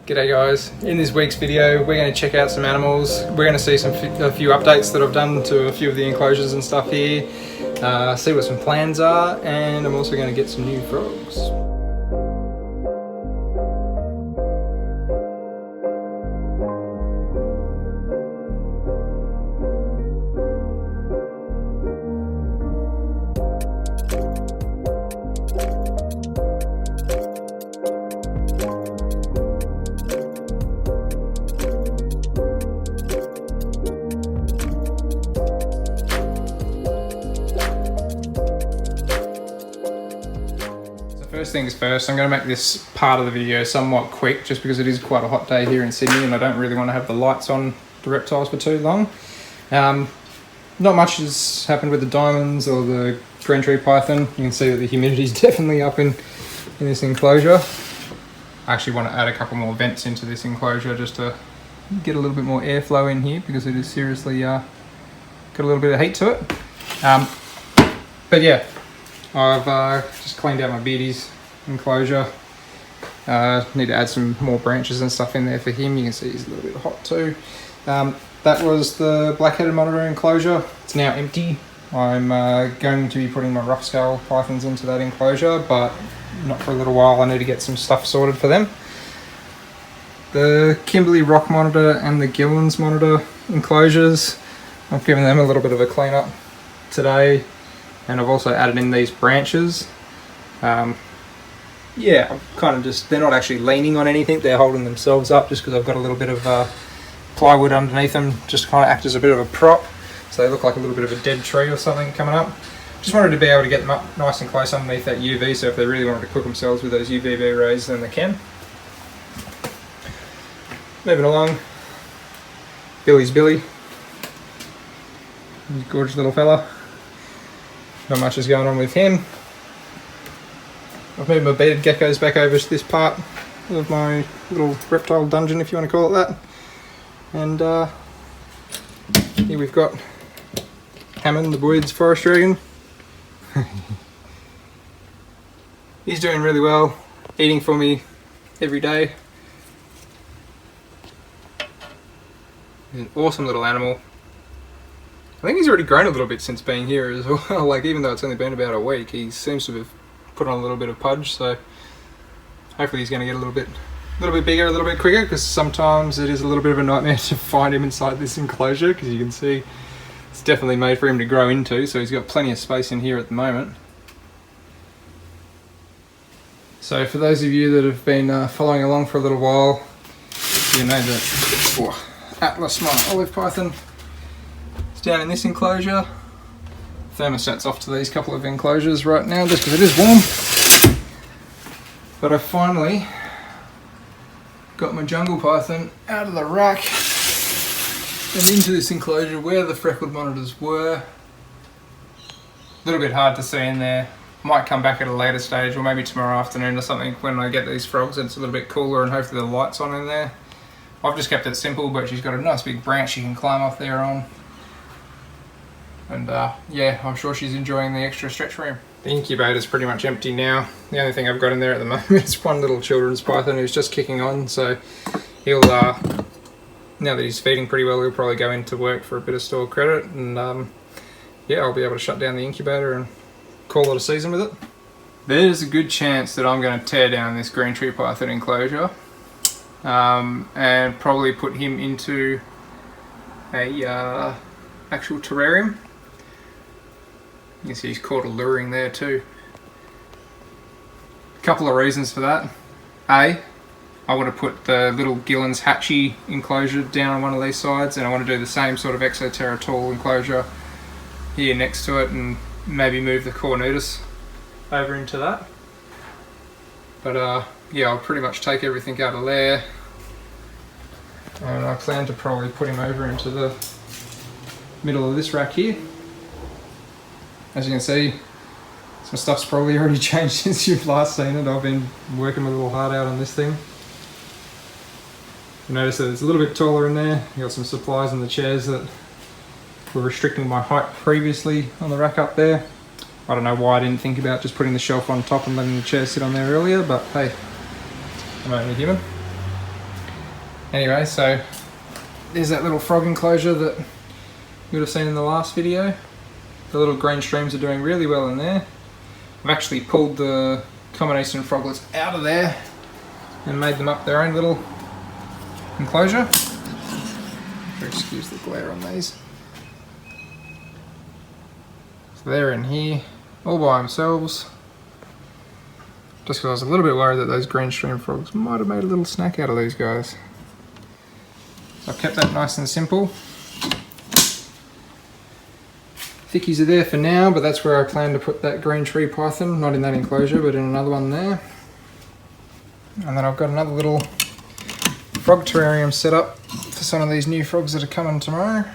G'day guys, in this week's video we're going to check out some animals. We're going to see a few updates that I've done to a few of the enclosures and stuff here, see what some plans are, and I'm also going to get some new frogs. First things first, I'm going to make this part of the video somewhat quick just because it is quite a hot day here in Sydney and I don't really want to have the lights on the reptiles for too long. Not much has happened with the diamonds or the green tree python. You can see that the humidity is definitely up in this enclosure. I actually want to add a couple more vents into this enclosure just to get a little bit more airflow in here because it is seriously got a little bit of heat to it. But yeah, I've just cleaned out my beardy's enclosure. Need to add some more branches and stuff in there for him. You can see he's a little bit hot too. That was the black-headed monitor enclosure. It's now empty. I'm going to be putting my rough scale pythons into that enclosure, but not for a little while. I need to get some stuff sorted for them. The Kimberley rock monitor and the Gillen's monitor enclosures, I've given them a little bit of a clean up today. And I've also added in these branches. Yeah, I'm kind of just, they're not actually leaning on anything, they're holding themselves up just because I've got a little bit of plywood underneath them, just to kind of act as a bit of a prop. So they look like a little bit of a dead tree or something coming up. Just wanted to be able to get them up nice and close underneath that UV, so if they really wanted to cook themselves with those UVB rays, then they can. Moving along, Billy's Billy. He's a gorgeous little fella. Not much is going on with him. I've moved my bearded geckos back over to this part of my little reptile dungeon, if you want to call it that. And here we've got Hammond, the Boyd's forest dragon. He's doing really well, eating for me every day. He's an awesome little animal. I think he's already grown a little bit since being here as well. Like, even though it's only been about a week, he seems to have put on a little bit of pudge, so hopefully he's going to get a little bit bigger, a little bit quicker, because sometimes it is a little bit of a nightmare to find him inside this enclosure, because you can see it's definitely made for him to grow into, so he's got plenty of space in here at the moment. So for those of you that have been following along for a little while, you know that Atlas, my olive python, down in this enclosure. Thermostat's off to these couple of enclosures right now just because it is warm. But I finally got my jungle python out of the rack and into this enclosure where the freckled monitors were. A little bit hard to see in there. Might come back at a later stage or maybe tomorrow afternoon or something when I get these frogs and it's a little bit cooler and hopefully the light's on in there. I've just kept it simple, but she's got a nice big branch you can climb off there on. And yeah, I'm sure she's enjoying the extra stretch room. The incubator's pretty much empty now. The only thing I've got in there at the moment is one little children's python who's just kicking on, so he'll, now that he's feeding pretty well, he'll probably go into work for a bit of store credit, and yeah, I'll be able to shut down the incubator and call it a season with it. There's a good chance that I'm going to tear down this green tree python enclosure and probably put him into a actual terrarium. You can see he's caught a luring there too. A couple of reasons for that. A, I want to put the little Gillen's Hatchie enclosure down on one of these sides, and I want to do the same sort of Exoterra tall enclosure here next to it and maybe move the Cornutus over into that. But yeah, I'll pretty much take everything out of there, and I plan to probably put him over into the middle of this rack here. As you can see, some stuff's probably already changed since you've last seen it. I've been working my little heart out on this thing. You notice that it's a little bit taller in there. You got some supplies in the chairs that were restricting my height previously on the rack up there. I don't know why I didn't think about just putting the shelf on top and letting the chair sit on there earlier, but hey, I'm only human. Anyway, so there's that little frog enclosure that you would have seen in the last video. The little green streams are doing really well in there. I've actually pulled the common eastern froglets out of there and made them up their own little enclosure. Excuse the glare on these. So they're in here, all by themselves. Just because I was a little bit worried that those green stream frogs might have made a little snack out of these guys. So I've kept that nice and simple. Thickies are there for now, but that's where I plan to put that green tree python, not in that enclosure, but in another one there. And then I've got another little frog terrarium set up for some of these new frogs that are coming tomorrow.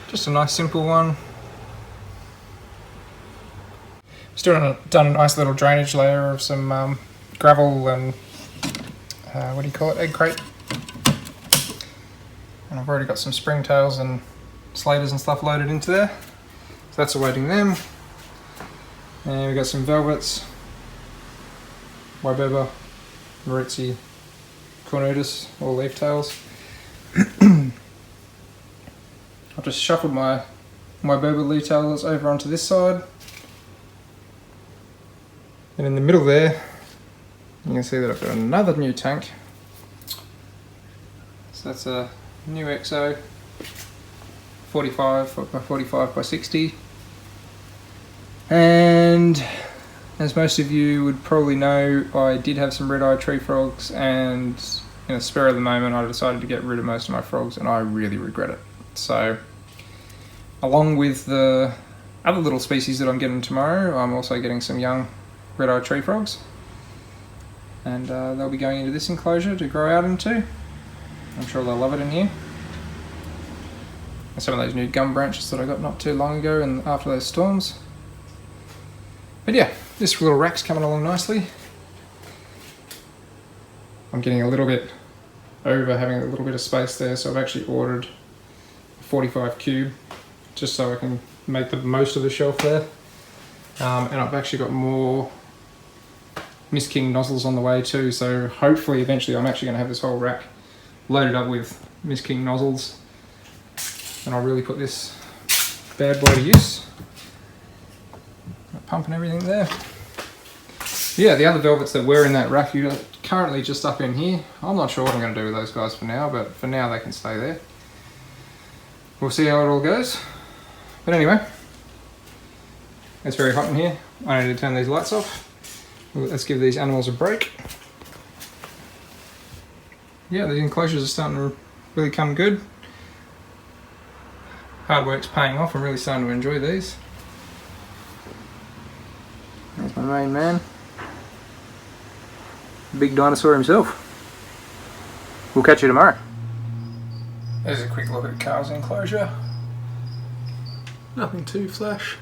Just a nice simple one. Still done a nice little drainage layer of some gravel and what do you call it, egg crate. And I've already got some springtails and slaters and stuff loaded into there. So that's awaiting them. And we've got some velvets, Wybeba, Maritzi, Cornutus, all leaf tails. I've just shuffled my Wybeba leaf tails over onto this side. And in the middle there, you can see that I've got another new tank. So that's a new EXO, 45 by 45 by 60. And as most of you would probably know, I did have some red-eyed tree frogs, and in a spur of the moment I decided to get rid of most of my frogs, and I really regret it. So along with the other little species that I'm getting tomorrow, I'm also getting some young red-eyed tree frogs, and they'll be going into this enclosure to grow out into. I'm sure they'll love it in here. And some of those new gum branches that I got not too long ago and after those storms. But yeah, this little rack's coming along nicely. I'm getting a little bit over having a little bit of space there, so I've actually ordered a 45 cube just so I can make the most of the shelf there. And I've actually got more Miss King nozzles on the way too, so hopefully eventually I'm actually going to have this whole rack loaded up with Miss King nozzles, and I'll really put this bad boy to use. Pump and everything there. Yeah, the other velvets that were in that rack are currently just up in here. I'm not sure what I'm going to do with those guys for now, but for now they can stay there. We'll see how it all goes. But anyway, it's very hot in here. I need to turn these lights off. Let's give these animals a break. Yeah, the enclosures are starting to really come good. Hard work's paying off. I'm really starting to enjoy these. There's my main man. Big dinosaur himself. We'll catch you tomorrow. There's a quick look at Carl's enclosure. Nothing too flash.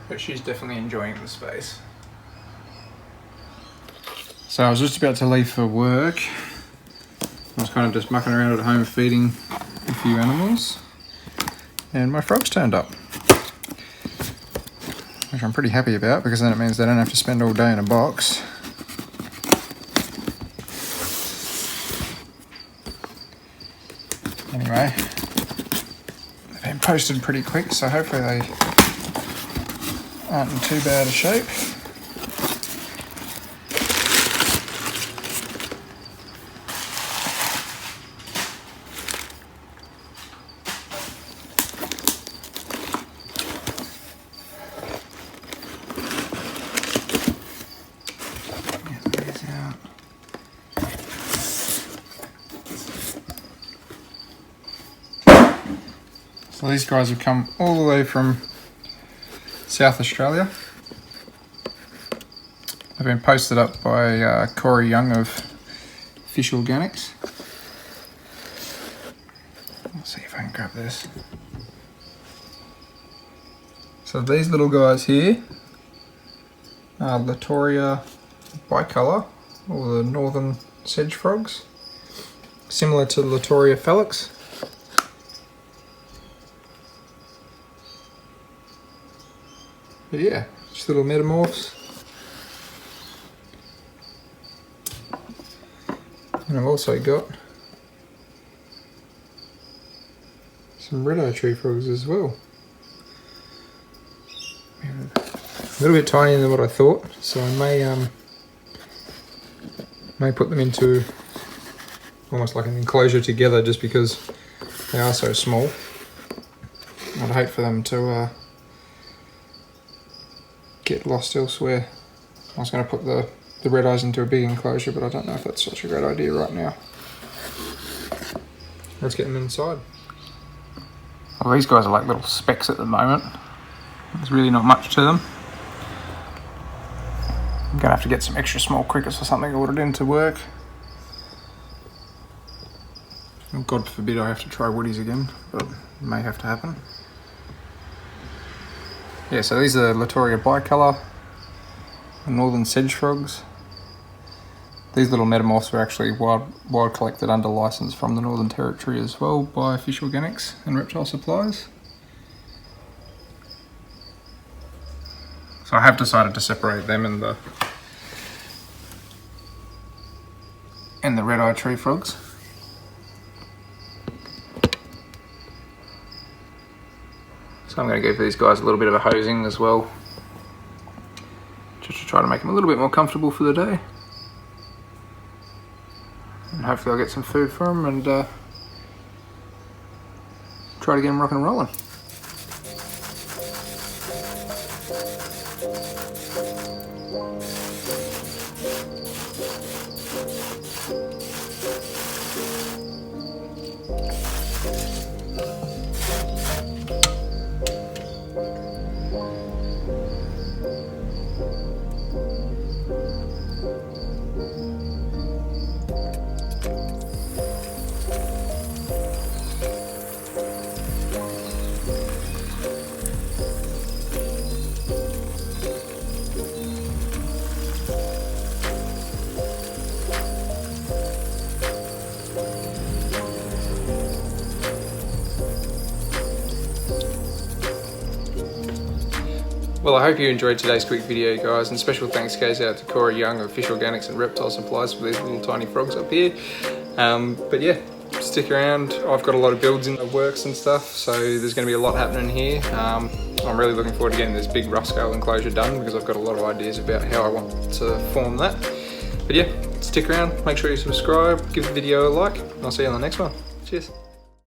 But she's definitely enjoying the space. So I was just about to leave for work. I was kind of just mucking around at home feeding a few animals, and my frogs turned up, which I'm pretty happy about, because then it means they don't have to spend all day in a box. Anyway, they've been posted pretty quick, so hopefully they aren't in too bad a shape. So these guys have come all the way from South Australia. They've been posted up by Corey Young of Fish Organics. Let's see if I can grab this. So these little guys here are Latoria bicolor, or the northern sedge frogs, similar to Latoria felix. But yeah, just little metamorphs. And I've also got some red-eye tree frogs as well. A little bit tinier than what I thought, so I may put them into almost like an enclosure together just because they are so small. I'd hate for them to get lost elsewhere. I was going to put the red eyes into a big enclosure, but I don't know if that's such a great idea right now. Let's get them inside. Well, these guys are like little specks at the moment. There's really not much to them. I'm going to have to get some extra small crickets or something ordered in to work. God forbid I have to try woodies again, but it may have to happen. Yeah, so these are Latoria bicolour, northern sedge frogs. These little metamorphs were actually wild collected under licence from the Northern Territory as well by Fish Organics and Reptile Supplies. So I have decided to separate them and the red-eye tree frogs. So I'm going to give these guys a little bit of a hosing as well, just to try to make them a little bit more comfortable for the day. And hopefully I'll get some food for them and try to get them rocking and rolling. Well, I hope you enjoyed today's quick video, guys, and special thanks goes out to Corey Young of Fish Organics and Reptile Supplies for these little tiny frogs up here. But yeah, stick around. I've got a lot of builds in the works and stuff, so there's going to be a lot happening here. I'm really looking forward to getting this big rough scale enclosure done because I've got a lot of ideas about how I want to form that. But yeah, stick around, make sure you subscribe, give the video a like, and I'll see you on the next one. Cheers.